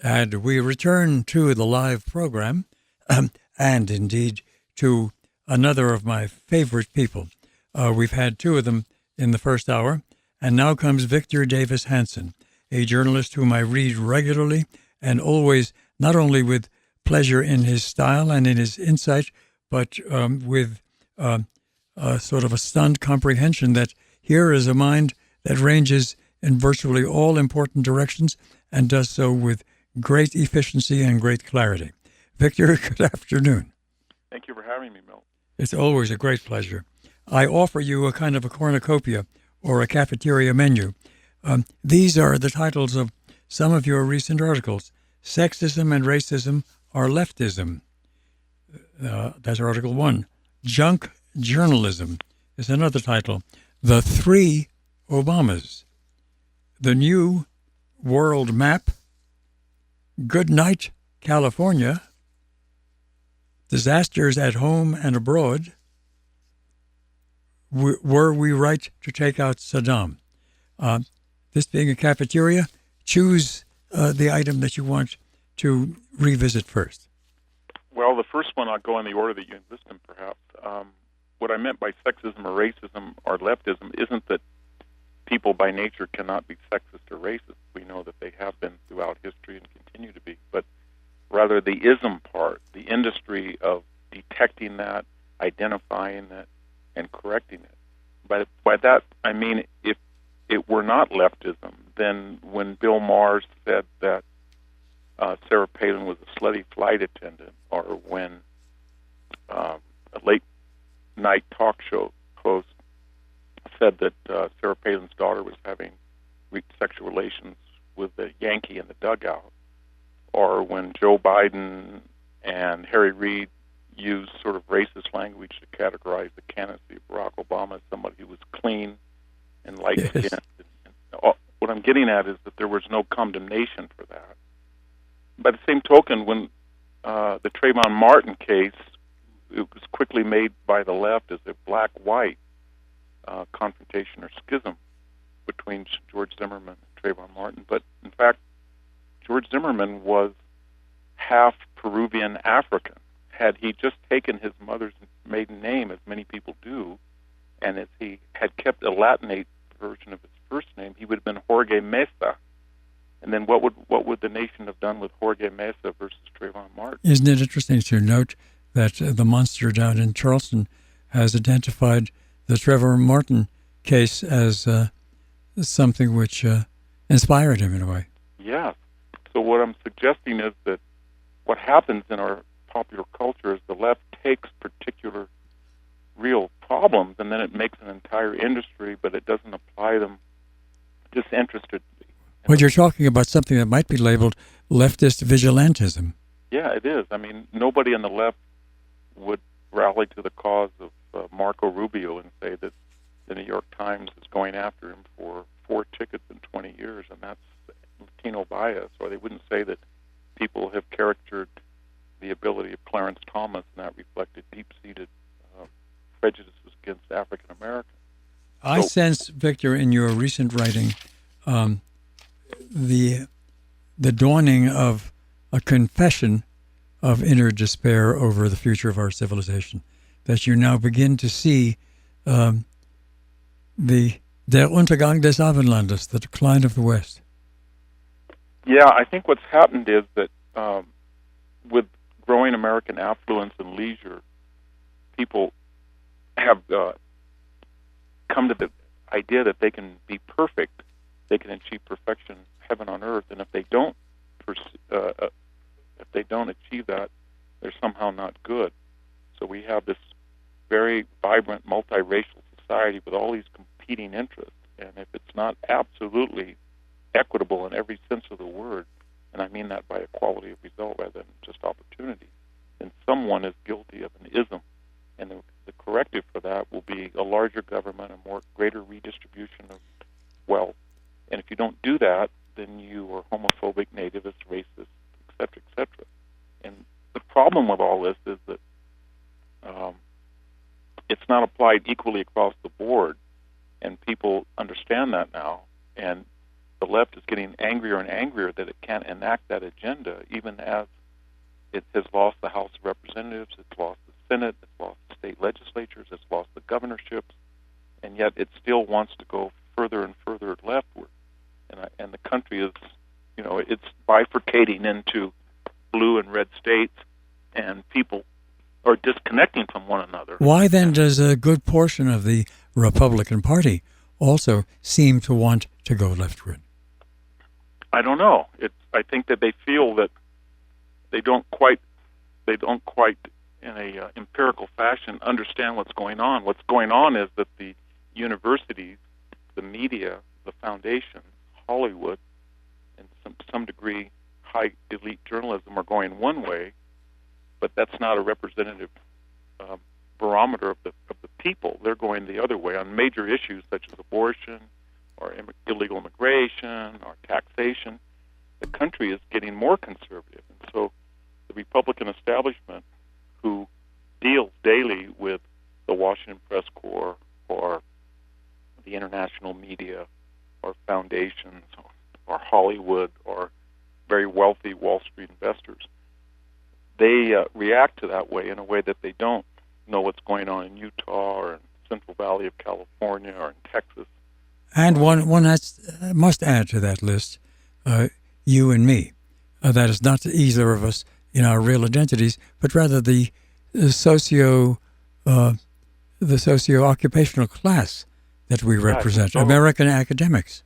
And we return to the live program and indeed to another of my favorite people. We've had two of them in the first hour, and now comes Victor Davis Hanson, a journalist whom I read regularly and always not only with pleasure in his style and in his insight, but with sort of a stunned comprehension that here is a mind that ranges in virtually all important directions and does so with great efficiency and great clarity. Victor, good afternoon. Thank you for having me, Milt. It's always a great pleasure. I offer you a kind of a cornucopia or a cafeteria menu. These are the titles of some of your recent articles. Sexism and Racism Are Leftism. That's Article 1. Junk Journalism is another title. The Three Obamas. The New World Map. Good Night, California. Disasters at Home and Abroad. Were we right to take out Saddam? This being a cafeteria, choose the item that you want to revisit first. Well, the first one, I'll go in the order that you enlist them, perhaps. What I meant by sexism or racism or leftism isn't that people by nature cannot be sexist or racist. We know that they have been throughout history and continue to be. But rather the ism part, the industry of detecting that, identifying that, and correcting it. By that, I mean if it were not leftism, then when Bill Maher said that Sarah Palin was a slutty flight attendant, or when a late-night talk show host said that Sarah Palin's daughter was having sexual relations with a Yankee in the dugout, or when Joe Biden and Harry Reid used sort of racist language to categorize the candidacy of Barack Obama as somebody who was clean and light-skinned. Yes. What I'm getting at is that there was no condemnation for that. By the same token, when the Trayvon Martin case, it was quickly made by the left as a black-white confrontation or schism between George Zimmerman and Trayvon Martin. But in fact, George Zimmerman was half Peruvian African. Had he just taken his mother's maiden name, as many people do, and if he had kept a Latinate version of his first name, he would have been Jorge Mesa. And then what would the nation have done with Jorge Mesa versus Trayvon Martin? Isn't it interesting to note that the monster down in Charleston has identified the Trayvon Martin case as something which inspired him in a way? Yeah. So what I'm suggesting is that what happens in our popular culture is the left takes particular real problems and then it makes an entire industry, but it doesn't apply them disinterestedly. Well, you're talking about something that might be labeled leftist vigilantism. Yeah, it is. I mean, nobody on the left would rally to the cause of Marco Rubio and say that the New York Times is going after him for 4 tickets in 20 years, and that's Latino bias. Or they wouldn't say that people have caricatured the ability of Clarence Thomas, and that reflected deep-seated prejudices against African Americans. I sense, Victor, in your recent writing, the dawning of a confession of inner despair over the future of our civilization, that you now begin to see der Untergang des Abendlandes, the decline of the West. Yeah, I think what's happened is that with growing American affluence and leisure, people have come to the idea that they can be perfect, they can achieve perfection, heaven on earth, and if they don't achieve that, they're somehow not good. So we have this very vibrant, multiracial society with all these competing interests, and if it's not absolutely equitable in every sense of the word, and I mean that by equality of result rather than just opportunity, then someone is guilty of an ism, and the corrective for that will be a larger government, a greater redistribution of wealth. And if you don't do that, then you are homophobic, nativist, racist, et cetera, and the problem with all this is that it's not applied equally across the board, and people understand that now. And the left is getting angrier and angrier that it can't enact that agenda, even as it has lost the House of Representatives, it's lost the Senate, it's lost the state legislatures, it's lost the governorships, and yet it still wants to go further and further leftward. And the country is, it's bifurcating into blue and red states, and people are disconnecting from one another. Why then does a good portion of the Republican Party also seem to want to go leftward? I don't know. I think that they feel that they don't quite in a empirical fashion understand what's going on. What's going on is that the universities, the media, the foundations, Hollywood, and some degree high elite journalism are going one way, but that's not a representative barometer of the people. They're going the other way on major issues such as abortion or illegal immigration or taxation. The country is getting more conservative, and so the Republican establishment, who deals daily with the Washington Press Corps or the international media or foundations or Hollywood or very wealthy Wall Street investors, they react to that way in a way that they don't know what's going on in Utah or in Central Valley of California or in Texas. And one must add to that list, you and me. That is not either of us in our real identities, but rather the socio-occupational class that we represent, so. American academics.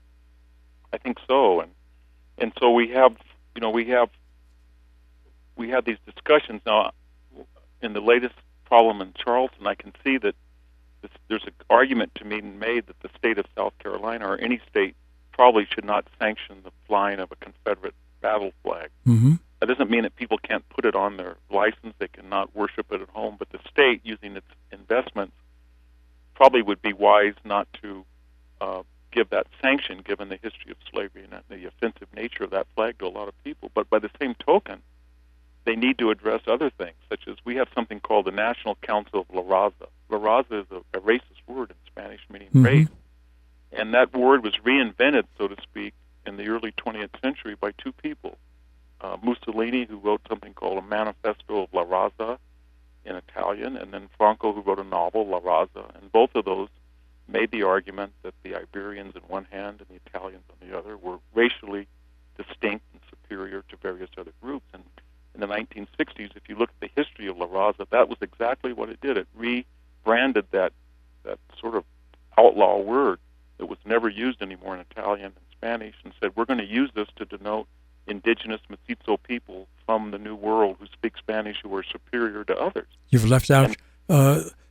I think so, and so we have these discussions now. In the latest problem in Charleston, I can see that there's an argument to be made that the state of South Carolina or any state probably should not sanction the flying of a Confederate battle flag. Mm-hmm. That doesn't mean that people can't put it on their license, they cannot worship it at home, but the state, using its investments, probably would be wise not to give that sanction, given the history of slavery and the offensive nature of that flag to a lot of people. But by the same token, they need to address other things, such as we have something called the National Council of La Raza. La Raza is a racist word in Spanish meaning race, and that word was reinvented, so to speak, in the early 20th century by two people. Mussolini, who wrote something called a Manifesto of La Raza in Italian, and then Franco, who wrote a novel, La Raza, and both of those made the argument that the Iberians on one hand and the Italians on the other were racially distinct and superior to various other groups. And in the 1960s, if you look at the history of La Raza, that was exactly what it did. It rebranded that sort of outlaw word that was never used anymore in Italian and Spanish and said, we're going to use this to denote indigenous Mestizo people from the New World who speak Spanish who are superior to others. You've left out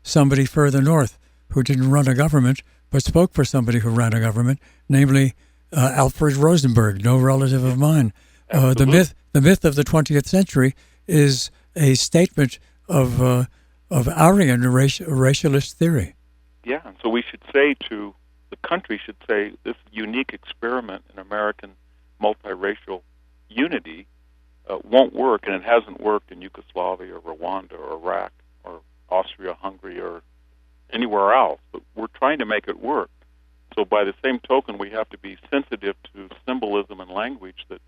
somebody further north who didn't run a government but spoke for somebody who ran a government, namely Alfred Rosenberg, no relative of mine. The myth of the 20th century is a statement of Aryan racialist theory. Yeah, and so we should say to the country should say this unique experiment in American multiracial unity won't work, and it hasn't worked in Yugoslavia or Rwanda or Iraq or Austria-Hungary or anywhere else, but we're trying to make it work. So by the same token, we have to be sensitive to symbolism and language that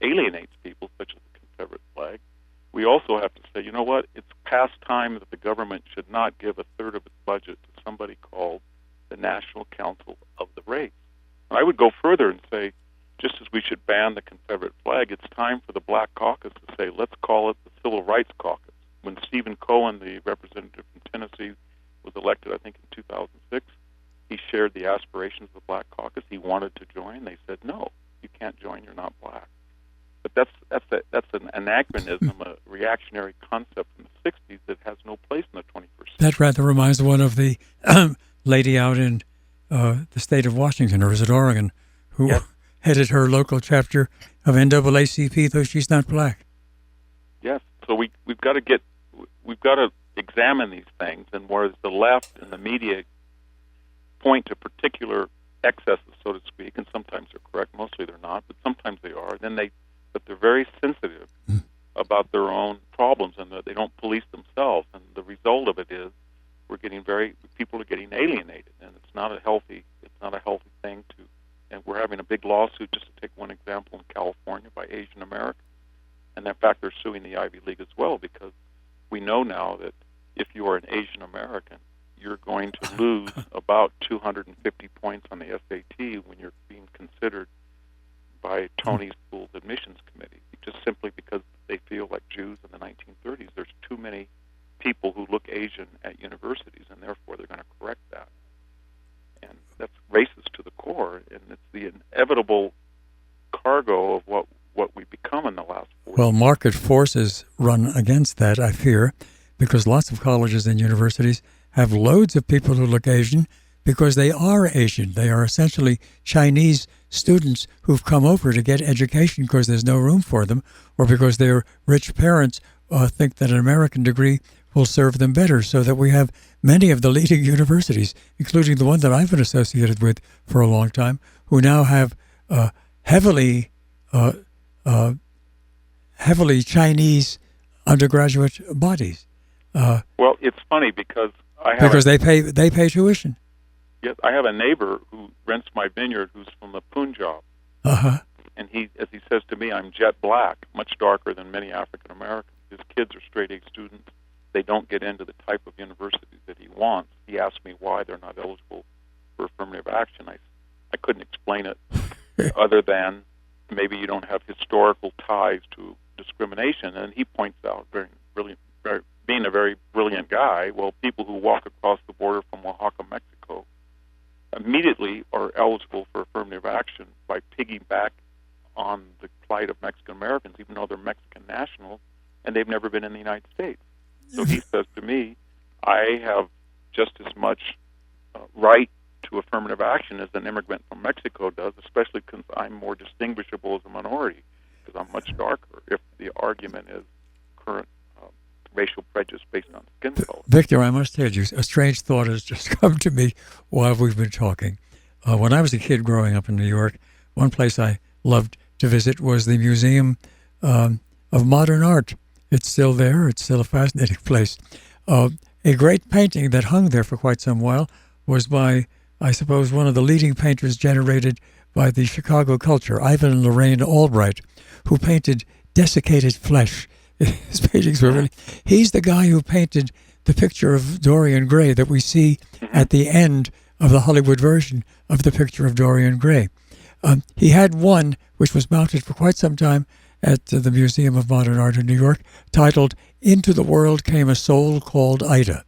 alienates people, such as the Confederate flag. We also have to say, you know what, it's past time that the government should not give a third of its budget to somebody called the National Council of the Race. And I would go further and say, just as we should ban the Confederate flag, it's time for the Black Caucus to say, let's call it the Civil Rights Caucus. When Stephen Cohen, the representative from Tennessee, was elected, I think, in 2006, he shared the aspirations of the Black Caucus. He wanted to join. They said, no, you can't join, you're not black. But that's an anachronism, a reactionary concept from the 60s that has no place in the 21st century. That rather reminds one of the lady out in the state of Washington, or is it Oregon, who headed her local chapter of NAACP, though she's not black. Yes, so we've got to examine these things, and whereas the left and the media point to particular excesses, so to speak, and sometimes they're correct, mostly they're not, but sometimes they are, but they're very sensitive about their own problems, and they don't police themselves, and the result of it is people are getting alienated, and it's not a healthy thing to And we're having a big lawsuit, just to take one example, in California by Asian Americans. And in fact, they're suing the Ivy League as well, because we know now that if you are an Asian American, you're going to lose about 250 points on the SAT when you're being considered by Tony School's admissions committee, just simply because they feel like Jews in the 1930s. There's too many people who look Asian at universities, and therefore they're going to correct that. And that's racist to the core, and it's the inevitable cargo of what we become in the last 40 Well, market forces run against that, I fear, because lots of colleges and universities have loads of people who look Asian because they are Asian. They are essentially Chinese students who've come over to get education because there's no room for them, or because their rich parents think that an American degree will serve them better, so that we have many of the leading universities, including the one that I've been associated with for a long time, who now have heavily Chinese undergraduate bodies. Well, it's funny because they pay tuition. Yes, I have a neighbor who rents my vineyard who's from the Punjab. Uh-huh. And he, as he says to me, I'm jet black, much darker than many African Americans. His kids are straight A students. They don't get into the type of university that he wants. He asked me why they're not eligible for affirmative action. I couldn't explain it other than maybe you don't have historical ties to discrimination. And he points out, being a very brilliant guy, well, people who walk across the border from Oaxaca, Mexico, immediately are eligible for affirmative action by piggyback on the plight of Mexican Americans, even though they're Mexican nationals and they've never been in the United States. So he says to me, I have just as much right to affirmative action as an immigrant from Mexico does, especially because I'm more distinguishable as a minority, because I'm much darker, if the argument is current racial prejudice based on skin color. Victor, I must tell you, a strange thought has just come to me while we've been talking. When I was a kid growing up in New York, one place I loved to visit was the Museum of Modern Art. It's still there. It's still a fascinating place. A great painting that hung there for quite some while was by, I suppose, one of the leading painters generated by the Chicago culture, Ivan and Lorraine Albright, who painted desiccated flesh. His paintings were really... He's the guy who painted the picture of Dorian Gray that we see at the end of the Hollywood version of the picture of Dorian Gray. He had one which was mounted for quite some time at the Museum of Modern Art in New York, titled "Into the World Came a Soul Called Ida."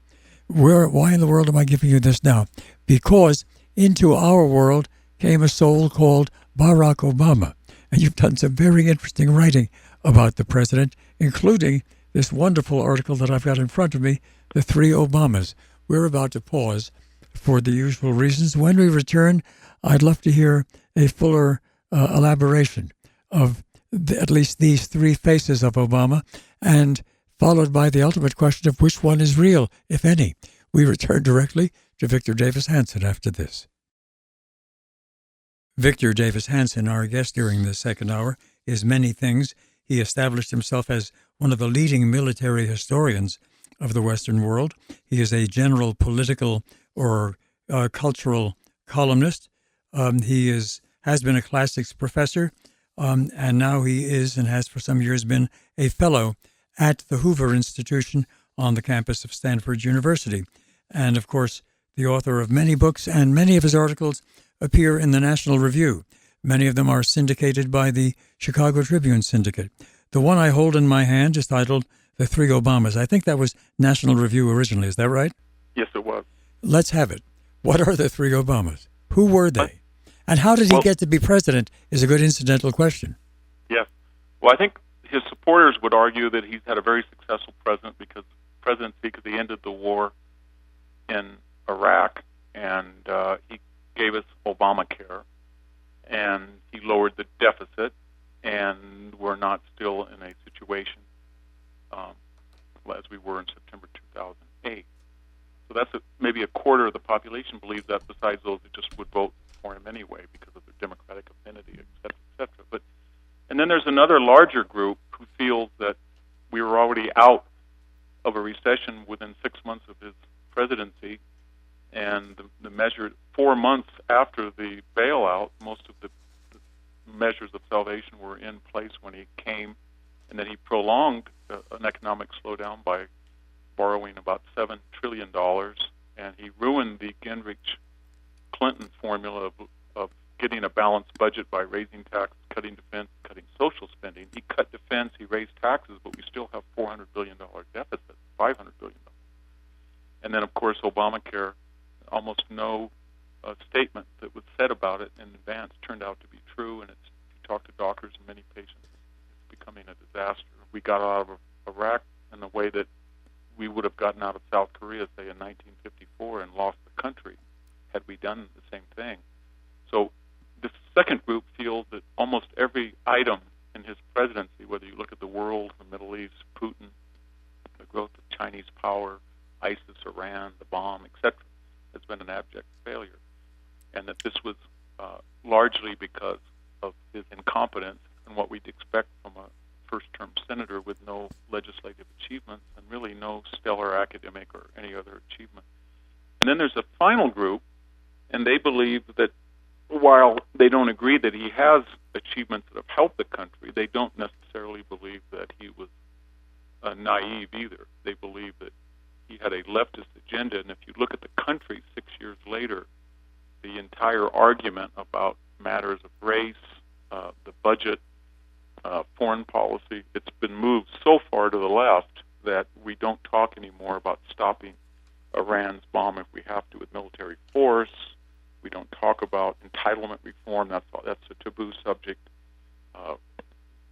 Why in the world am I giving you this now? Because into our world came a soul called Barack Obama. And you've done some very interesting writing about the president, including this wonderful article that I've got in front of me, The Three Obamas. We're about to pause for the usual reasons. When we return, I'd love to hear a fuller elaboration of at least these three faces of Obama, and followed by the ultimate question of which one is real, if any. We return directly to Victor Davis Hanson after this. Victor Davis Hanson, our guest during the second hour, is many things. He established himself as one of the leading military historians of the Western world. He is a general political or cultural columnist. He has been a classics professor, and now he is and has for some years been a fellow at the Hoover Institution on the campus of Stanford University. And, of course, the author of many books, and many of his articles appear in the National Review. Many of them are syndicated by the Chicago Tribune Syndicate. The one I hold in my hand is titled The Three Obamas. I think that was National Review originally. Is that right? Yes, it was. Let's have it. What are the three Obamas? Who were they? And how did he get to be president is a good incidental question. Yes. Well, I think his supporters would argue that he's had a very successful presidency because he ended the war in Iraq, and he gave us Obamacare, and he lowered the deficit, and we're not still in a situation as we were in September 2008. So that's maybe a quarter of the population believes that, besides those that just would vote for him anyway because of their Democratic affinity, et cetera, et cetera. And then there's another larger group who feels that we were already out of a recession within 6 months of his presidency, And the measure, 4 months after the bailout, most of the measures of salvation were in place when he came, and then he prolonged an economic slowdown by borrowing about $7 trillion, and he ruined the Gingrich-Clinton formula of getting a balanced budget by raising taxes, cutting defense, cutting social spending. He cut defense, he raised taxes, but we still have $400 billion deficit, $500 billion. And then, of course, Obamacare, almost no statement that was said about it in advance turned out to be true, and if you talk to doctors and many patients, it's becoming a disaster. We got out of Iraq in the way that we would have gotten out of South Korea, say, in 1954 and lost the country had we done the same thing. So the second group feels that almost every item in his presidency, whether you look at the world, the Middle East, Putin, the growth of Chinese power, ISIS, Iran, the bomb, etc., has been an abject failure, and that this was largely because of his incompetence and what we'd expect from a first-term senator with no legislative achievements and really no stellar academic or any other achievement. And then there's a final group, and they believe that while they don't agree that he has achievements that have helped the country, they don't necessarily believe that he was naive either. They believe that he had a leftist agenda, and if you look at the country 6 years later, the entire argument about matters of race, the budget, foreign policy, it's been moved so far to the left that we don't talk anymore about stopping Iran's bomb if we have to with military force. We don't talk about entitlement reform. That's a taboo subject.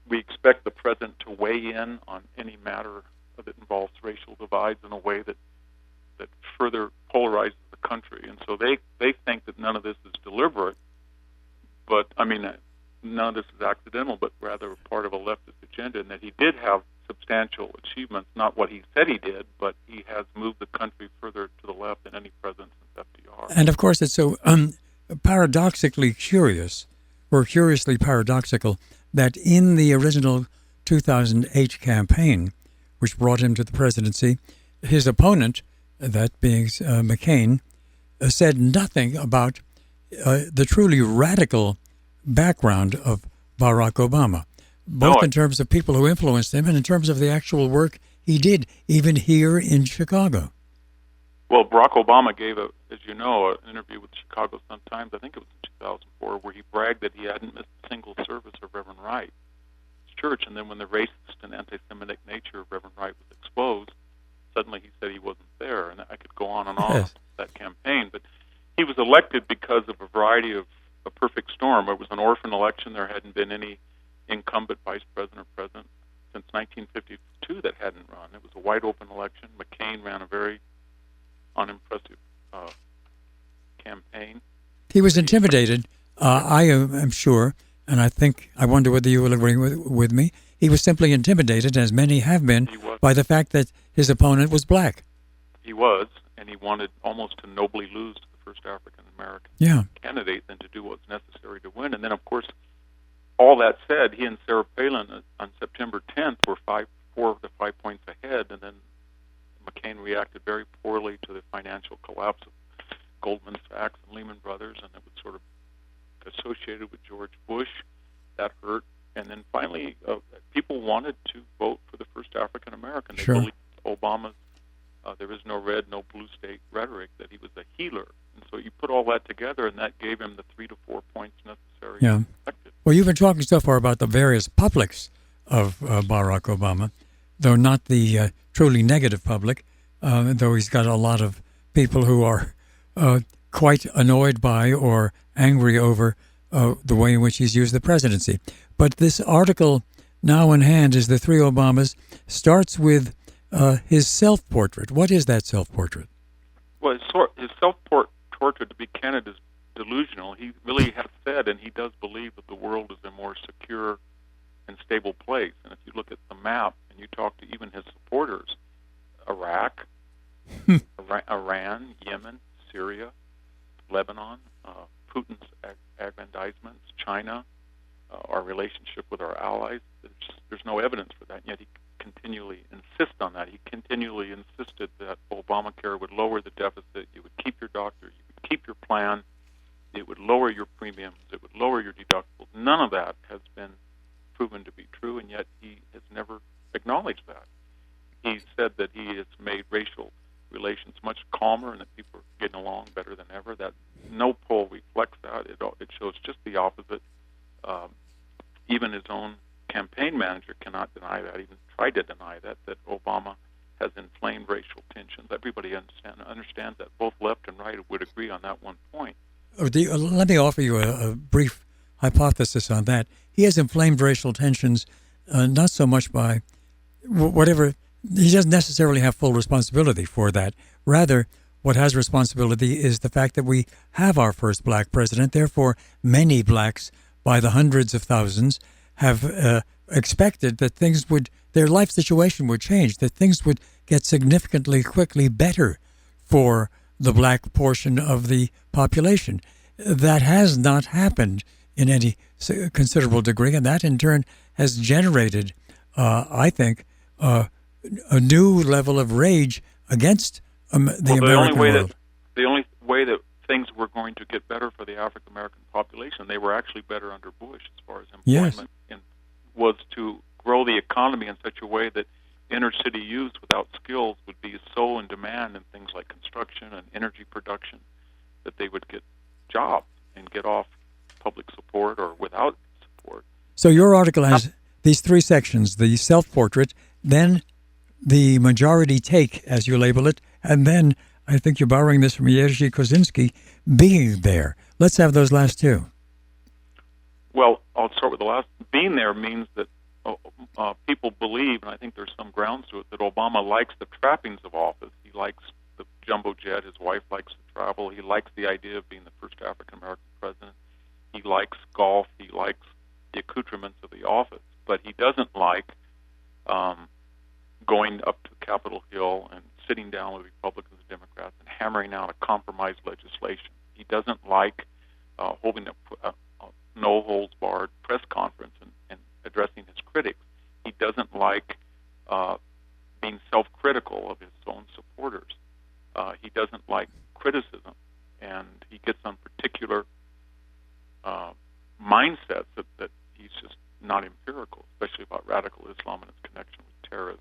We expect the president to weigh in on any matter that involves racial divides in a way that further polarizes the country. And so they think that none of this is deliberate, but I mean, none of this is accidental, but rather part of a leftist agenda, and that he did have substantial achievements, not what he said he did, but he has moved the country further to the left than any president since FDR. And of course, it's so paradoxically curious, or curiously paradoxical, that in the original 2008 campaign, which brought him to the presidency, his opponent, that being McCain, said nothing about the truly radical background of Barack Obama, both in terms of people who influenced him and in terms of the actual work he did, even here in Chicago. Well, Barack Obama gave, as you know, an interview with the Chicago Sun-Times, I think it was in 2004, where he bragged that he hadn't missed a single service of Reverend Wright's church, and then when the racist and anti-Semitic nature of Reverend Wright was exposed, suddenly he said he wasn't there, and I could go on and on Yes. that campaign. But he was elected because of a variety of a perfect storm. It was an orphan election. There hadn't been any incumbent vice president or president since 1952 that hadn't run. It was a wide-open election. McCain ran a very unimpressive campaign. He was intimidated, I am sure, and I wonder whether you will agree with me. He was simply intimidated, as many have been, by the fact that his opponent was black. He was, and he wanted almost to nobly lose to the first African-American candidate than to do what's necessary to win. And then, of course, all that said, he and Sarah Palin on September 10th were 4 to 5 points ahead, and then McCain reacted very poorly to the financial collapse of Goldman Sachs and Lehman Brothers, and it was sort of associated with George Bush. That hurt. And then finally, people wanted to vote for the first African American. They believed Obama's there is no red, no blue state rhetoric, that he was a healer. And so you put all that together, and that gave him the 3 to 4 points necessary. Yeah. Well, you've been talking so far about the various publics of Barack Obama, though not the truly negative public, though he's got a lot of people who are quite annoyed by or angry over the way in which he's used the presidency. But this article now in hand is The Three Obamas, starts with his self-portrait. What is that self-portrait? Well, his self-portrait, to be candid, is delusional. He really has said, and he does believe, that the world is a more secure and stable place. And if you look at the map and you talk to even his supporters, Iraq, Iran, Yemen, Syria, Lebanon, Putin's aggrandizements, China, our relationship with our allies, there's no evidence for that. And yet continually insist on that. He continually insisted that Obamacare would lower the deficit, you would keep your doctor, you would keep your plan, it would lower your premiums, it would lower your deductibles. None of that has been proven to be true, and yet he has never acknowledged that. He said that he has made racial relations much calmer and that people are getting along better than ever. That no poll reflects that. It shows just the opposite. Even his own campaign manager cannot deny that, even tried to deny that Obama has inflamed racial tensions. Everybody understands that. Both left and right would agree on that one point. Let me offer you a brief hypothesis on that. He has inflamed racial tensions not so much by whatever. He doesn't necessarily have full responsibility for that. Rather, what has responsibility is the fact that we have our first black president. Therefore, many blacks, by the hundreds of thousands, have expected that their life situation would change, that things would get significantly, quickly better for the black portion of the population. That has not happened in any considerable degree, and that in turn has generated, I think, a new level of rage against the American world. The only way that things were going to get better for the African American population, they were actually better under Bush as far as employment, was to grow the economy in such a way that inner city youth without skills would be so in demand in things like construction and energy production that they would get jobs and get off public support or without support. So your article has these three sections: the self-portrait, then the majority take, as you label it, and then I think you're borrowing this from Jerzy Kosinski, being there. Let's have those last two. Well, I'll start with the last. Being there means that people believe, and I think there's some grounds to it, that Obama likes the trappings of office. He likes the jumbo jet. His wife likes to travel. He likes the idea of being the first African-American president. He likes golf. He likes the accoutrements of the office. But he doesn't like going up to Capitol Hill and sitting down with Republicans and Democrats and hammering out a compromise legislation. He doesn't like holding a no-holds-barred press conference and addressing his critics. He doesn't like being self-critical of his own supporters. He doesn't like criticism, and he gets on particular mindsets that he's just not empirical, especially about radical Islam and its connection with terrorism.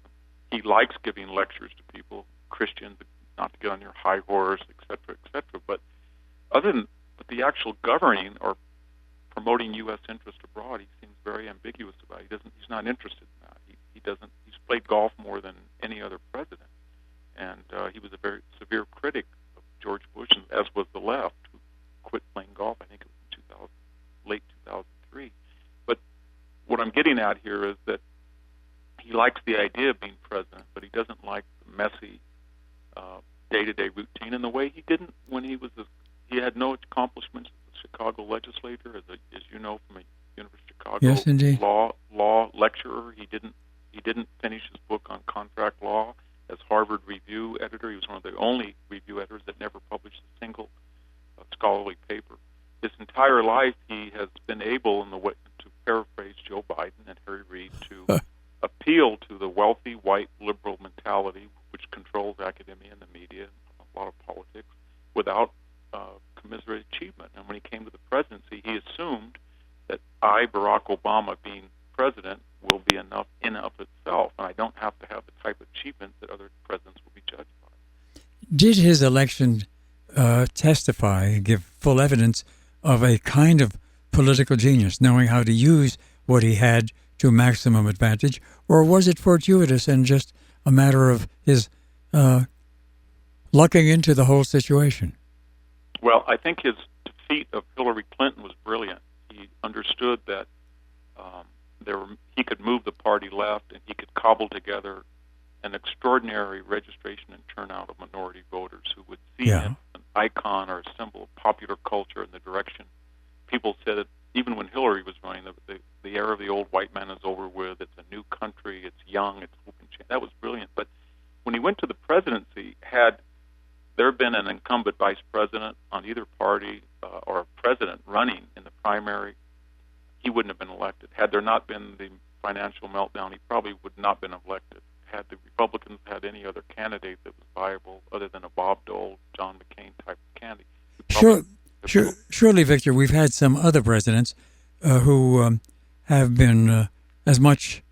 He likes giving lectures to people, Christians, not to get on your high horse, et cetera, but the actual governing or promoting U.S. interest abroad, he seems very ambiguous about it. He's not interested in that. He's played golf more than any other president, and he was a very severe critic of George Bush, as was the left, who quit playing golf. I think it was in late 2003. But what I'm getting at here is that he likes the idea of being president, but he doesn't like the messy day-to-day routine in the way he didn't when he had no accomplishments as a Chicago legislator, as you know from a University of Chicago yes, indeed. law lecturer. He didn't finish his book on contract law. As Harvard Review editor, he was one of the only review editors that never published a single scholarly paper. His entire life, he has been able, to paraphrase Joe Biden and Harry Reid, to appeal to the wealthy white liberal mentality which controls academia and the media, a lot of politics, without commiserate achievement. And when he came to the presidency, he assumed that Barack Obama, being president, will be enough in and of itself, and I don't have to have the type of achievements that other presidents will be judged by. Did his election give full evidence of a kind of political genius, knowing how to use what he had to maximum advantage, or was it fortuitous and just a matter of his lucking into the whole situation? Well, I think his defeat of Hillary Clinton was brilliant. He understood that he could move the party left, and he could cobble together an extraordinary registration and turnout of minority voters who would see him an icon or a symbol of popular culture in the direction. People said that even when Hillary was running, the era of the old white man is over with. It's a new country. It's young. It's open change. That was brilliant. But when he went to the presidency, had there been an incumbent vice president on either party or a president running in the primary, he wouldn't have been elected. Had there not been the financial meltdown, he probably would not have been elected. Had the Republicans had any other candidate that was viable other than a Bob Dole, John McCain type of candidate. Surely, Victor, we've had some other presidents who have been as much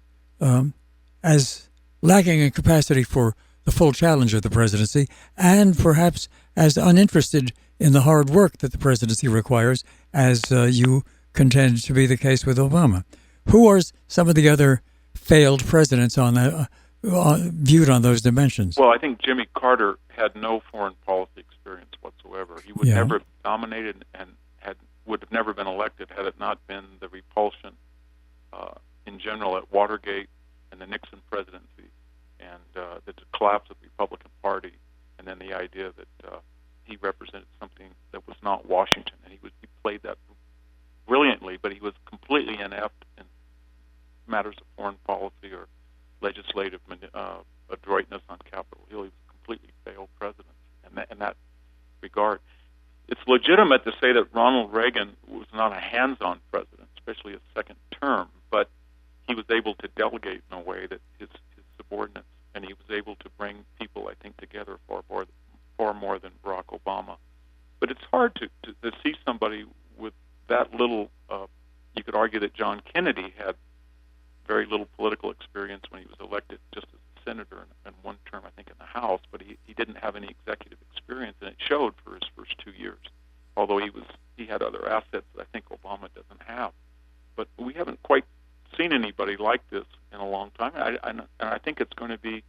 as lacking in capacity for the full challenge of the presidency, and perhaps as uninterested in the hard work that the presidency requires, as you contend to be the case with Obama. Who are some of the other failed presidents on that, viewed on those dimensions? Well, I think Jimmy Carter had no foreign policy experience whatsoever. He would never have dominated and would have never been elected had it not been the repulsion in general at Watergate and the Nixon presidency, and the collapse of the Republican Party, and then the idea that he represented something that was not Washington, and he played that brilliantly, but he was completely inept in matters of foreign policy or legislative adroitness on Capitol Hill. He was a completely failed president in that regard. It's legitimate to say that Ronald Reagan was not a hands-on president, especially his second term, but he was able to delegate in a way that his subordinates, and he was able to bring people, I think, together far more than Barack Obama. But it's hard to see somebody with that little. You could argue that John Kennedy had very little political experience when he was elected just as a senator and one term, I think, in the House, but he didn't have any executive experience, and it showed for his first 2 years, although he had other assets that I think Obama doesn't have. But we haven't quite seen anybody like this in a long time, and I think it's going to be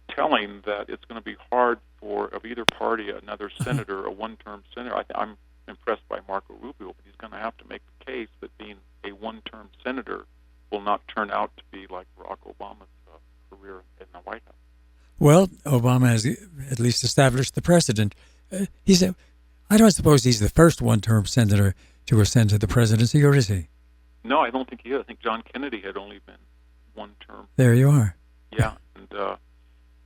telling that it's going to be hard for, of either party, another senator, a one-term senator. I'm impressed by Marco Rubio, but he's going to have to make the case that being a one-term senator will not turn out to be like Barack Obama's career in the White House. Well, Obama has at least established the precedent. I don't suppose he's the first one-term senator to ascend to the presidency, or is he? No, I don't think he is. I think John Kennedy had only been one term. There you are. Yeah,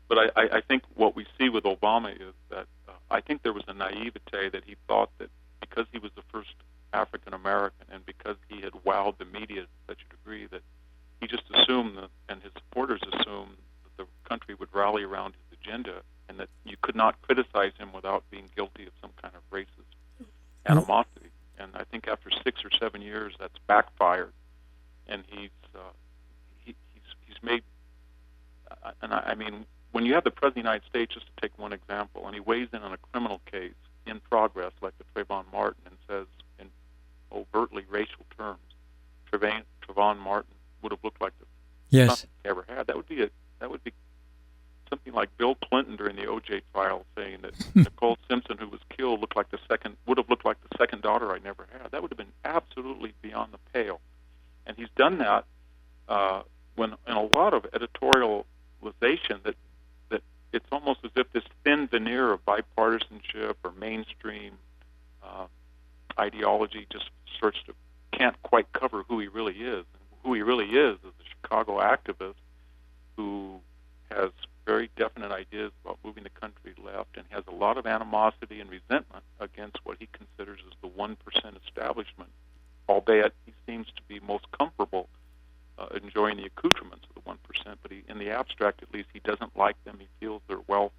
but I think what we see with Obama is that I think there was a naivete that he thought that because he was the first African American and because he had wowed the media to such a degree that he just assumed that, and his supporters assumed, that the country would rally around his agenda and that you could not criticize him without being guilty of some kind of racist animosity. And I think after 6 or 7 years, that's backfired, and he's made. And I mean, when you have the President of the United States, just to take one example, and he weighs in on a criminal case in progress, like the Trayvon Martin, and says in overtly racial terms, Trayvon Martin would have looked like the son he ever had. That would be something like Bill Clinton during the O.J. trial saying that Nicole Simpson, who was killed, would have looked like the second daughter I never had. That would have been absolutely beyond the pale. And he's done that when in a lot of editorialization that it's almost as if this thin veneer of bipartisanship or mainstream ideology just can't quite cover who he really is. And who he really is a Chicago activist who has very definite ideas about moving the country left and has a lot of animosity and resentment against what he considers as the 1% establishment, albeit he seems to be most comfortable enjoying the accoutrements of the 1%, but in the abstract, at least, he doesn't like them. He feels their wealth.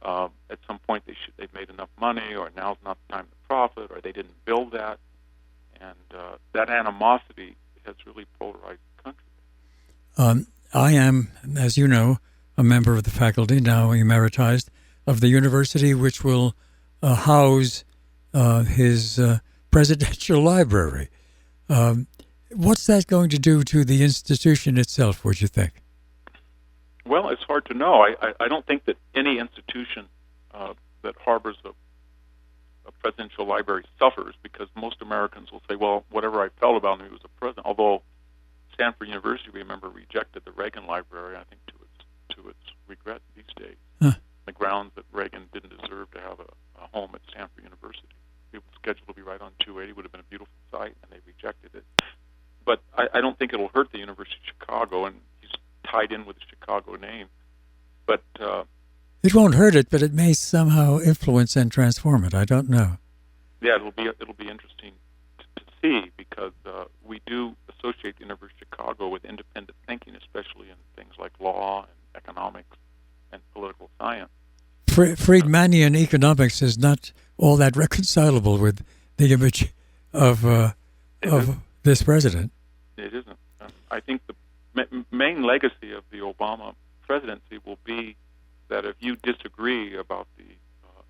At some point, they've made enough money, or now's not the time to profit, or they didn't build that. And that animosity has really polarized the country. I am, as you know, a member of the faculty, now emeritized, of the university which will house his presidential library. What's that going to do to the institution itself, would you think? Well, it's hard to know. I don't think that any institution that harbors a presidential library suffers, because most Americans will say, well, whatever I felt about him, he was a president. Although Stanford University, remember, rejected the Reagan Library, I think to its regret these days, the grounds that Reagan didn't deserve to have a home at Stanford University. It was scheduled to be right on 280, would have been a beautiful site, and they rejected it. But I don't think it'll hurt the University of Chicago, and he's tied in with the Chicago name. But it won't hurt it, but it may somehow influence and transform it. I don't know. Yeah, it'll be interesting to see, because we do associate the University of Chicago with independent thinking, especially in things like law and economics and political science. Friedmanian economics is not all that reconcilable with the image of this president. It isn't. I think the main legacy of the Obama presidency will be that if you disagree about the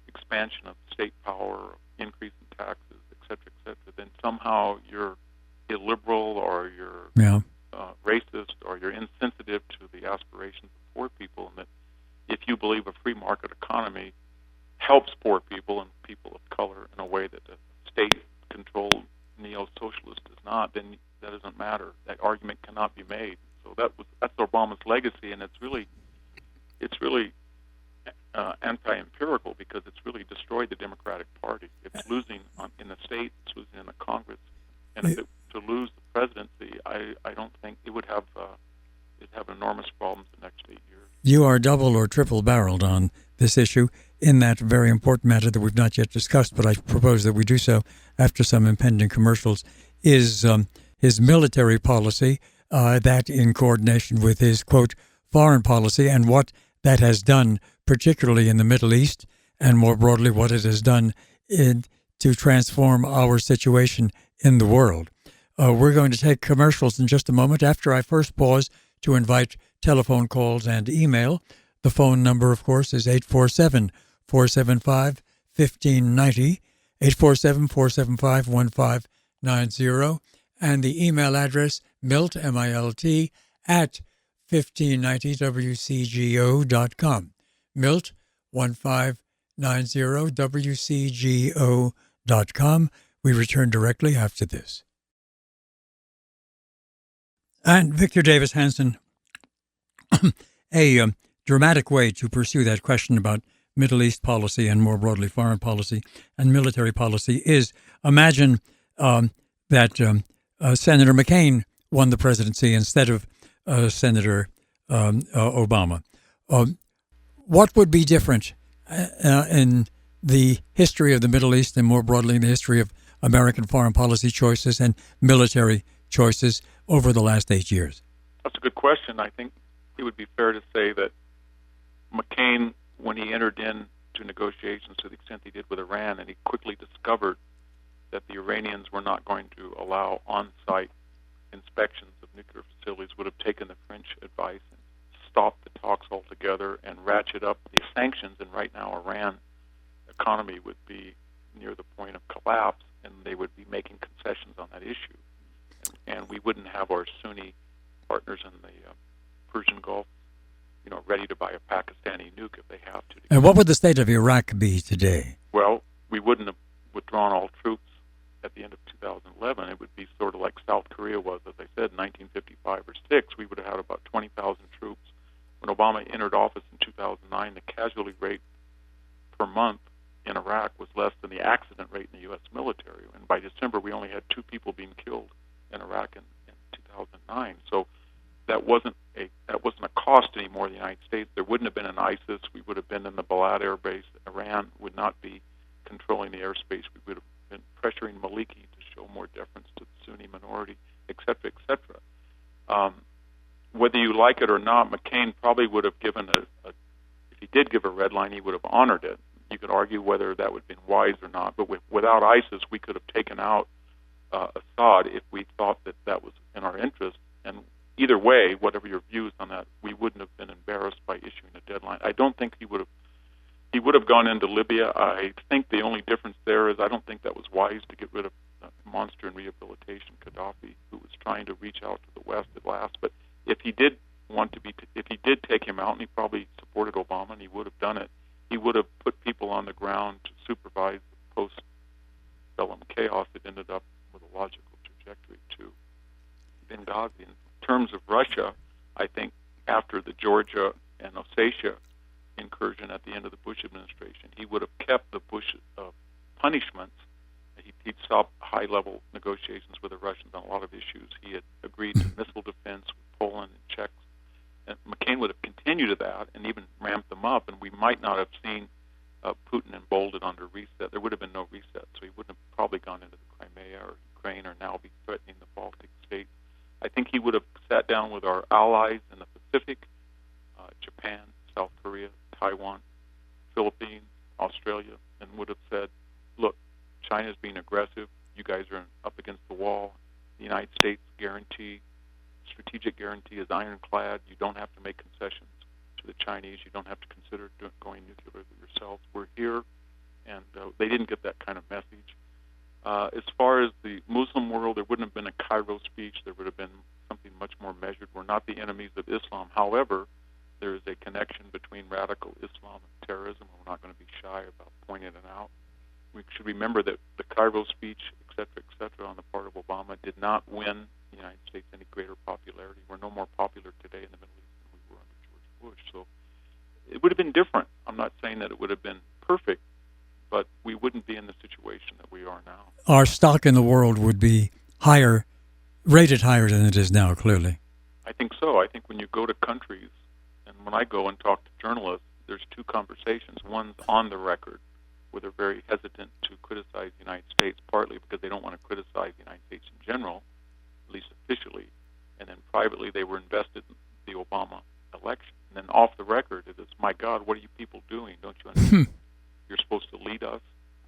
expansion of state power, increase in taxes, et cetera, then somehow you're illiberal or you're racist or you're insensitive to the aspirations of poor people, and that if you believe a free market economy helps poor people and people of color in a way that a state-controlled neo-socialist does not, then that doesn't matter. That argument cannot be made. So that's Obama's legacy, and it's really anti-empirical because it's really destroyed the Democratic Party. It's losing in the state, it's losing in the Congress, and if it to lose the presidency, I don't think it would have enormous problems the next 8 years. You are double or triple barreled on this issue in that very important matter that we've not yet discussed, but I propose that we do so after some impending commercials, is his military policy, that in coordination with his, quote, foreign policy and what that has done, particularly in the Middle East, and more broadly what it has done to transform our situation in the world. We're going to take commercials in just a moment after I first pause to invite telephone calls and email. The phone number, of course, is 847-475-1590, 847-475-1590, and the email address, milt, M-I-L-T, at 1590wcgo.com. Milt, 1590wcgo.com. We return directly after this. And Victor Davis Hanson, a dramatic way to pursue that question about Middle East policy and more broadly foreign policy and military policy is imagine that Senator McCain won the presidency instead of Senator Obama. What would be different in the history of the Middle East and more broadly in the history of American foreign policy choices and military choices over the last 8 years? That's a good question. I think it would be fair to say that McCain, when he entered into negotiations to the extent he did with Iran, and he quickly discovered that the Iranians were not going to allow on-site inspections of nuclear facilities, would have taken the French advice and stopped the talks altogether and ratchet up the sanctions. And right now, Iran economy would be near the point of collapse, and they would be making concessions on that issue. And we wouldn't have our Sunni partners in the Persian Gulf, ready to buy a Pakistani nuke if they have to. And what would the state of Iraq be today? Well, we wouldn't have withdrawn all troops at the end of 2011. It would be sort of like South Korea was, as I said, in 1955 or 6. We would have had about 20,000 troops. When Obama entered office in 2009, the casualty rate per month in Iraq was less than the accident rate in the U.S. military. And by December, we only had 2 people being killed in Iraq in 2009. So that wasn't a cost anymore in the United States. There wouldn't have been an ISIS. We would have been in the Balad Air Base. Iran would not be controlling the airspace. We would have been pressuring Maliki to show more deference to the Sunni minority, et cetera, et cetera. Whether you like it or not, McCain probably would have given if he did give a red line, he would have honored it. You could argue whether that would have been wise or not, but without ISIS, we could have taken out Assad if we thought that was in our interest. And either way, whatever your views on that, we wouldn't have been embarrassed by issuing a deadline. I don't think he would have gone into Libya. I think the only difference there is I don't think that was wise to get rid of monster in rehabilitation Gaddafi, who was trying to reach out to the West at last. But if he did take him out, and he probably supported Obama, and he would have done it, he would have put people on the ground to supervise the post-bellum chaos that ended up with a logical trajectory to Benghazi. In terms of Russia, I think after the Georgia and Ossetia incursion at the end of the Bush administration, he would have kept the Bush punishments. He'd stopped high-level negotiations with the Russians on a lot of issues. He had agreed to missile defense with Poland and Czech. And McCain would have continued that and even ramped them up, and we might not have seen Putin emboldened under reset. There would have been no reset, so he wouldn't have probably gone into the Crimea or Ukraine or now be threatening the Baltic states. I think he would have sat down with our allies in the Pacific, Japan, South Korea, Taiwan, Philippines, Australia, and would have said, look, China's being aggressive. You guys are up against the wall. The United States strategic guarantee is ironclad. You don't have to make concessions to the Chinese. You don't have to consider going nuclear yourselves. We're here. And they didn't get that kind of message. As far as the Muslim world, there wouldn't have been a Cairo speech. There would have been something much more measured. We're not the enemies of Islam. However, there is a connection between radical Islam and terrorism. We're not going to be shy about pointing it out. We should remember that the Cairo speech, et cetera, on the part of Obama did not win the United States any greater popularity. We're no more popular today in the Middle East than we were under George Bush. So it would have been different. I'm not saying that it would have been perfect, but we wouldn't be in the situation that we are now. Our stock in the world would be rated higher than it is now, clearly. I think so. I think when you go to countries, and when I go and talk to journalists, there's two conversations. One's on the record, where they're very hesitant to criticize the United States, partly because they don't want to criticize the United States in general, at least officially, and then privately they were invested in the Obama election. And then off the record, it is, my God, what are you people doing? Don't you understand? You're supposed to lead us,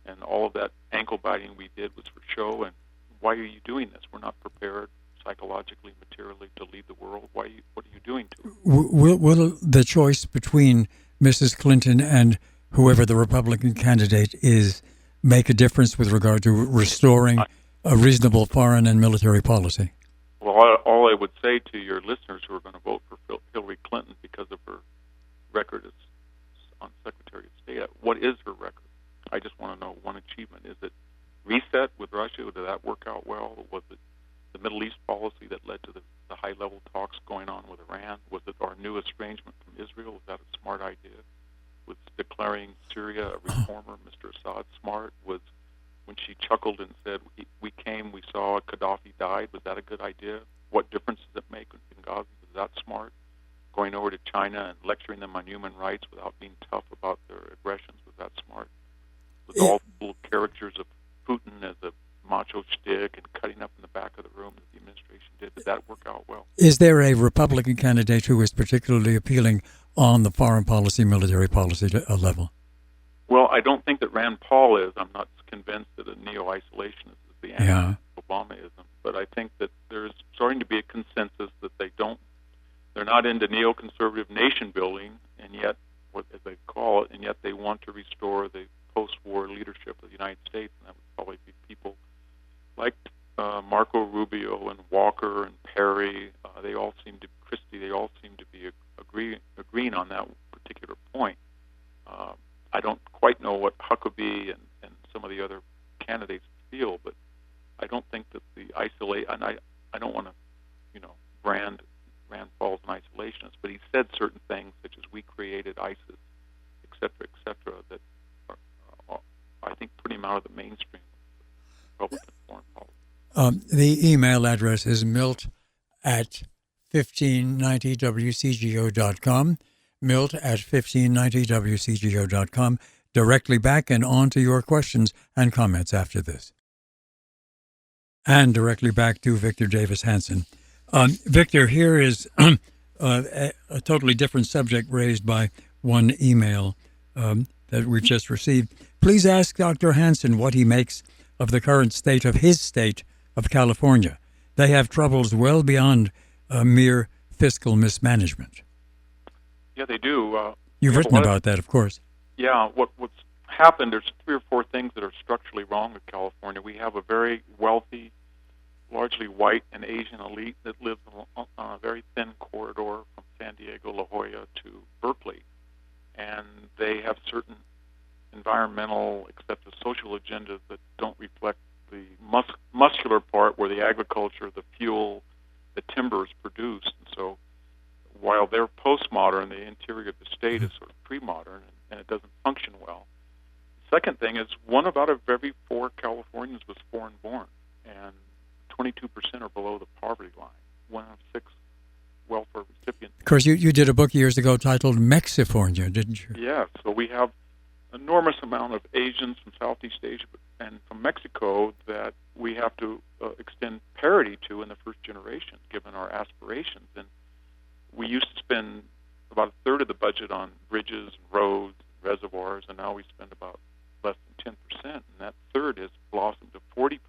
and all of that ankle biting we did was for show. And why are you doing this? We're not prepared psychologically, materially to lead the world. What are you doing to it? Will the choice between Mrs. Clinton and whoever the Republican candidate is make a difference with regard to restoring a reasonable foreign and military policy? Well, all I would say to your listeners who are going to vote for Hillary Clinton because of her record as on Secretary of State, what is her record? I just want to know one achievement. Is it reset with Russia? Did that work out well? Was it the Middle East policy that led to the high-level talks going on with Iran? Was it our new estrangement from Israel? Was that a smart idea? Was declaring Syria a reformer, Mr. Assad, smart? Was when she chuckled and said, we came, we saw, Gaddafi died, was that a good idea? What difference does it make in Benghazi? Was that smart? Going over to China and lecturing them on human rights without being tough about their aggressions, was that smart? With all the little caricatures of Putin as a macho shtick and cutting up in the back of the room as the administration did that work out well? Is there a Republican candidate who is particularly appealing on the foreign policy, military policy level? Well, I don't think that Rand Paul is. I'm not convinced that a neo-isolationist is the answer to Obamaism. But I think that there's starting to be a consensus that they're not into neoconservative nation building, and yet, as they call it, and yet they want to restore the post-war leadership of the United States, and that would probably be people like Marco Rubio and Walker and Perry. They all seem to be agreeing on that particular point. I don't quite know what Huckabee and some of the other candidates feel, but I don't think that and I don't want to, brand Rand Paul's an isolationist, but he said certain things such as we created ISIS, et cetera, that are, I think, put him out of the mainstream of Republican foreign policy. The email address is milt@1590wcgo.com, milt@1590wcgo.com. Directly back and on to your questions and comments after this. And directly back to Victor Davis Hanson. Victor, here is a totally different subject raised by one email that we've just received. Please ask Dr. Hanson what he makes of the current state of his state of California. They have troubles well beyond mere fiscal mismanagement. Yeah, they do. You've written about that, of course. Yeah, what's happened, there's 3 or 4 things that are structurally wrong with California. We have a very wealthy, largely white and Asian elite that lives on a very thin corridor from San Diego, La Jolla to Berkeley. And they have certain environmental, except the social agendas that don't reflect the muscular part where the agriculture, the fuel, the timber is produced. And so while they're postmodern, the interior of the state is sort of pre-modern, and it doesn't function well. The second thing is 1 out of every 4 Californians was foreign-born, and 22% are below the poverty line. 1 out of 6 welfare recipients. Of course, you did a book years ago titled Mexifornia, didn't you? Yeah, so we have enormous amount of Asians from Southeast Asia and from Mexico that we have to extend parity to in the first generation, given our aspirations. And we used to spend about a third of the budget on bridges, roads, reservoirs, and now we spend about less than 10%. And that third has blossomed to 40%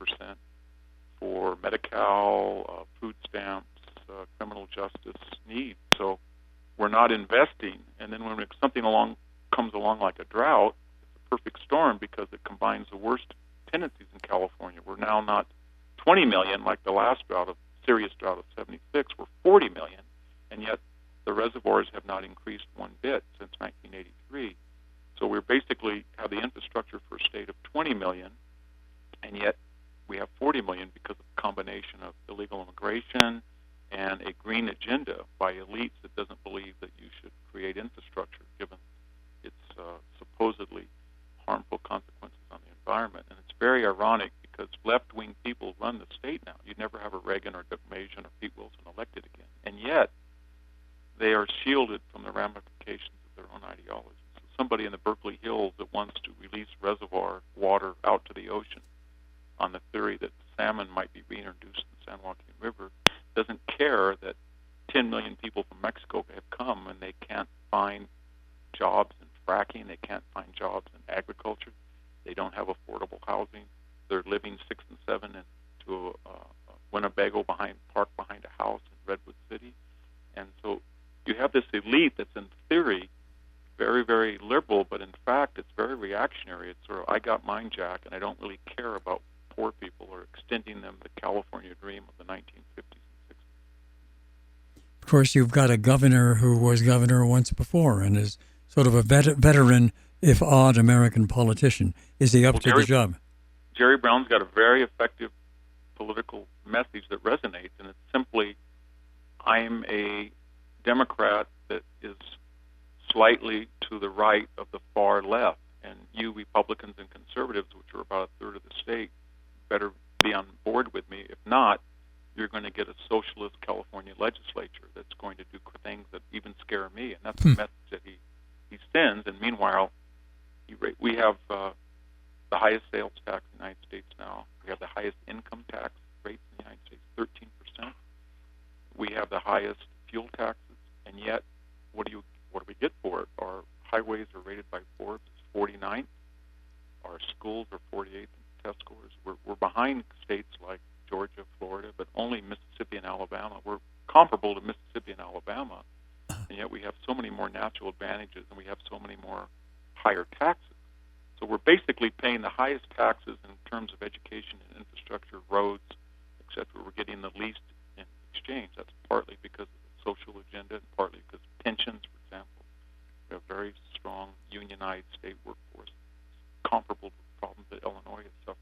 for Medi-Cal, food stamps, criminal justice needs. So we're not investing. And then when something comes along like a drought, it's a perfect storm because it combines the worst tendencies in California. We're now not 20 million like the last serious drought of 76. We're 40 million, and yet the reservoirs have not increased one bit since 1983. So we basically have the infrastructure for a state of 20 million, and yet we have 40 million because of a combination of illegal immigration and a green agenda by elites that doesn't believe that you should create infrastructure given its supposedly harmful consequences on the environment. And it's very ironic because left-wing people run the state now. You'd never have a Reagan or Dick Mason or Pete Wilson elected again. And yet they are shielded from the ramifications of their own ideology. So somebody in the Berkeley Hills that wants to release reservoir water out to the ocean on the theory that salmon might be reintroduced in the San Joaquin River doesn't care that 10 million people from Mexico have come and they can't find jobs in fracking, they can't find jobs in agriculture, they don't have affordable housing, they're living 6 and 7 into a Winnebago parked behind a house in Redwood City. And so you have this elite that's in theory very, very liberal, but in fact it's very reactionary. It's sort of, I got mine, Jack, and I don't really care about poor people or extending them the California dream of the 1950s and 60s. Of course, you've got a governor who was governor once before and is sort of a veteran, if odd, American politician. Is he up to the job? Jerry Brown's got a very effective political message that resonates, and it's simply, I'm a Democrat that is slightly to the right of the far left, and you Republicans and conservatives, which are about a third of the state, better be on board with me. If not, you're going to get a socialist California legislature that's going to do things that even scare me, and that's the message that he sends. And meanwhile, we have the highest sales tax in the United States now. We have the highest income tax rates in the United States, 13%. We have the highest fuel taxes, and yet, what do we get for it? Our highways are rated by Forbes as 49th. Our schools are 48th in test scores. We're behind states like Georgia, Florida, but only Mississippi and Alabama. We're comparable to Mississippi and Alabama, and yet we have so many more natural advantages, and we have so many more higher taxes. So we're basically paying the highest taxes in terms of education and infrastructure, roads, etc. We're getting the least in exchange. That's partly because of the social agenda and partly because of pensions, for example. We have a very strong unionized state workforce, comparable to the problems that Illinois is suffering.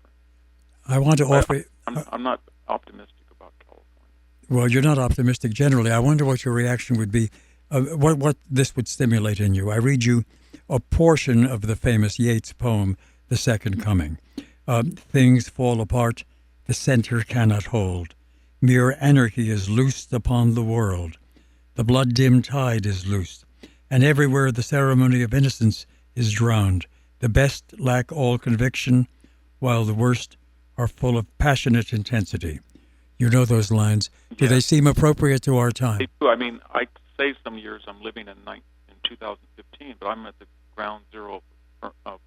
I want to offer... I'm not optimistic about California. Well, you're not optimistic generally. I wonder what your reaction would be, what this would stimulate in you. I read you a portion of the famous Yeats poem, The Second Coming. Things fall apart, the center cannot hold. Mere anarchy is loosed upon the world. The blood-dimmed tide is loosed, and everywhere the ceremony of innocence is drowned. The best lack all conviction, while the worst are full of passionate intensity. You know those lines. Do they seem appropriate to our time? They do. I mean, I say some years I'm living in 2015, but I'm at the ground zero of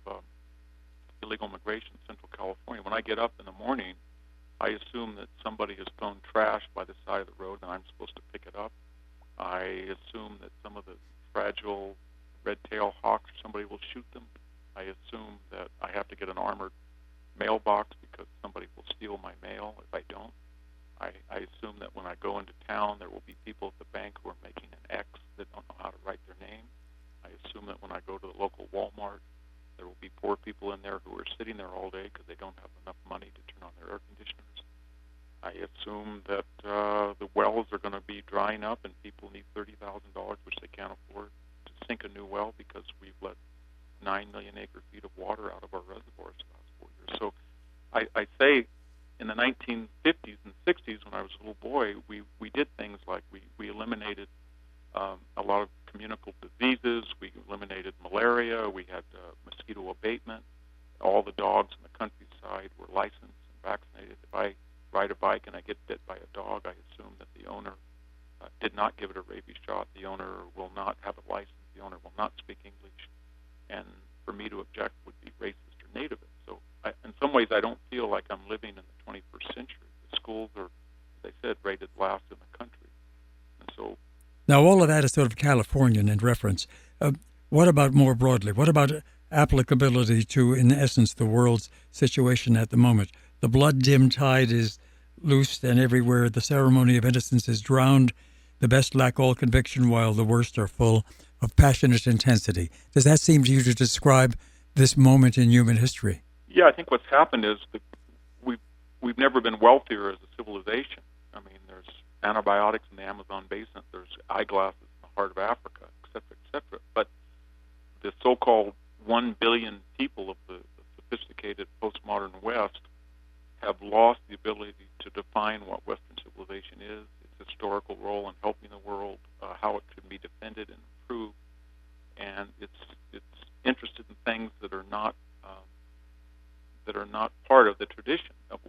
illegal immigration in Central California. When I get up in the morning, I assume that somebody has thrown trash by the side of the road and I'm supposed to pick it up. I assume that some of the fragile red-tailed hawks, somebody will shoot them. I assume that I have to get an armored mailbox because somebody will steal my mail if I don't. I assume that when I go into town, there will be people at the bank who are making an X that don't know how to write their name. I assume that when I go to the local Walmart, there will be poor people in there who are sitting there all day because they don't have enough money to turn on their air conditioners. I assume that the wells are going to be drying up and people need $30,000, which they can't afford, to sink a new well because we've let 9 million acre feet of water out of our reservoirs the last 4 years. So I say in the 1950s and 60s, when I was a little boy, we did things like we eliminated a lot of communicable diseases. We eliminated malaria. We had mosquito abatement. all the dogs in the countryside were licensed and vaccinated. If I ride a bike and I get bit by a dog, I assume that the owner did not give it a rabies shot. The owner will not have a license. The owner will not speak English. And for me to object would be racist or nativist. So in some ways, I don't feel like I'm living in the 21st century. The schools are, as I said, rated last in the country. And so now all of that is sort of Californian in reference. What about more broadly? What about applicability to, in essence, the world's situation at the moment? The blood-dimmed tide is loosed, and everywhere the ceremony of innocence is drowned. The best lack all conviction, while the worst are full of passionate intensity. Does that seem to you to describe this moment in human history? Yeah, I think what's happened is that we've never been wealthier as a civilization. I mean, there's antibiotics in the Amazon basin, there's eyeglasses in the heart of Africa, et cetera, et cetera. But the so-called 1 billion people of the sophisticated postmodern West have lost the ability to define what Western civilization is, its historical role in helping the world, how it can be defended and improved, and it's interested in things that are not part of the tradition of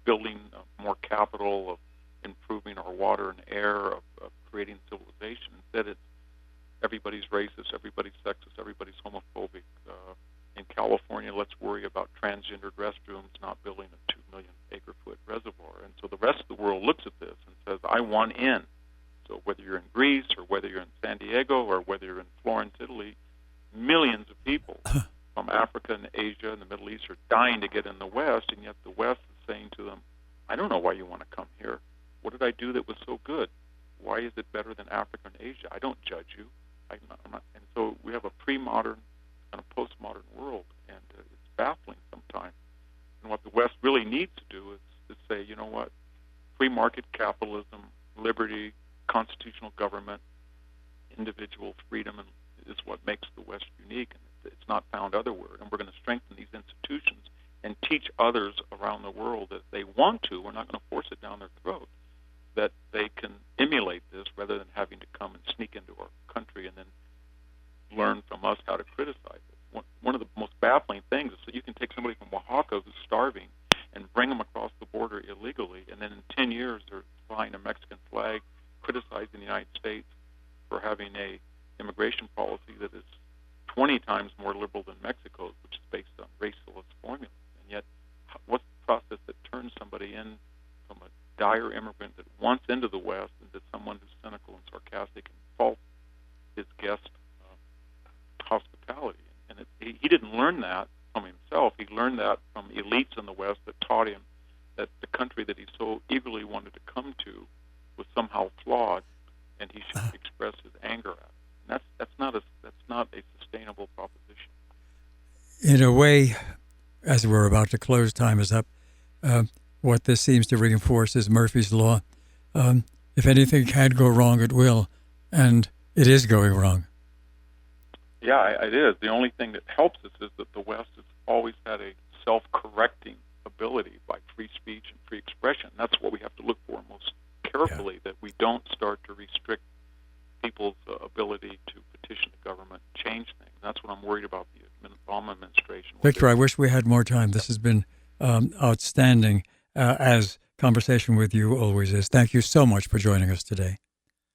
building more capital, of improving our water and air, of creating civilization. Instead, it's everybody's racist, everybody's sexist, everybody's homophobic. In California, let's worry about transgendered restrooms, not building a 2 million acre-foot reservoir. And so the rest of the world looks at this and says, I want in. So whether you're in Greece or whether you're in San Diego or whether you're in Florence, Italy, millions of people from Africa and Asia and the Middle East are dying to get in the West, and yet the West is saying to them, I don't know why you want to come here. What did I do that was so good? Why is it better than Africa and Asia? I don't judge you. I'm not. And so we have a pre-modern and a postmodern world, and it's baffling sometimes. And what the West really needs to do is to say, you know what, free market capitalism, liberty, constitutional government, individual freedom is what makes the West unique, and it's not found otherwhere. And we're going to strengthen these institutions and teach others around the world that they want to. We're not going to force it down their throat, that they can emulate this rather than having to come and sneak into our country and then learn from us how to criticize it. One of the most baffling things is that you can take somebody from Oaxaca who's starving and bring them across the border illegally, and then in 10 years they're flying a Mexican flag, criticizing the United States for having a immigration policy that is 20 times more liberal than Mexico's, which is based on racialist formulas. And yet, what's the process that turns somebody in from a dire immigrant that wants into the West into someone who's cynical and sarcastic and faults his guest hospitality? And he didn't learn that from himself. He learned that from elites in the West that taught him that the country that he so eagerly wanted to come to was somehow flawed, and he should express his anger at it. And that's not a sustainable proposition. In a way, as we're about to close, time is up. What this seems to reinforce is Murphy's Law. If anything can go wrong, it will, and it is going wrong. Yeah, it is. The only thing that helps us is that the West has always had a self-correcting ability by free speech and free expression. That's what we have to look for most carefully, that we don't start to restrict people's ability to petition the government, change things. That's what I'm worried about the Obama administration. Victor, I wish we had more time. This has been outstanding, as conversation with you always is. Thank you so much for joining us today.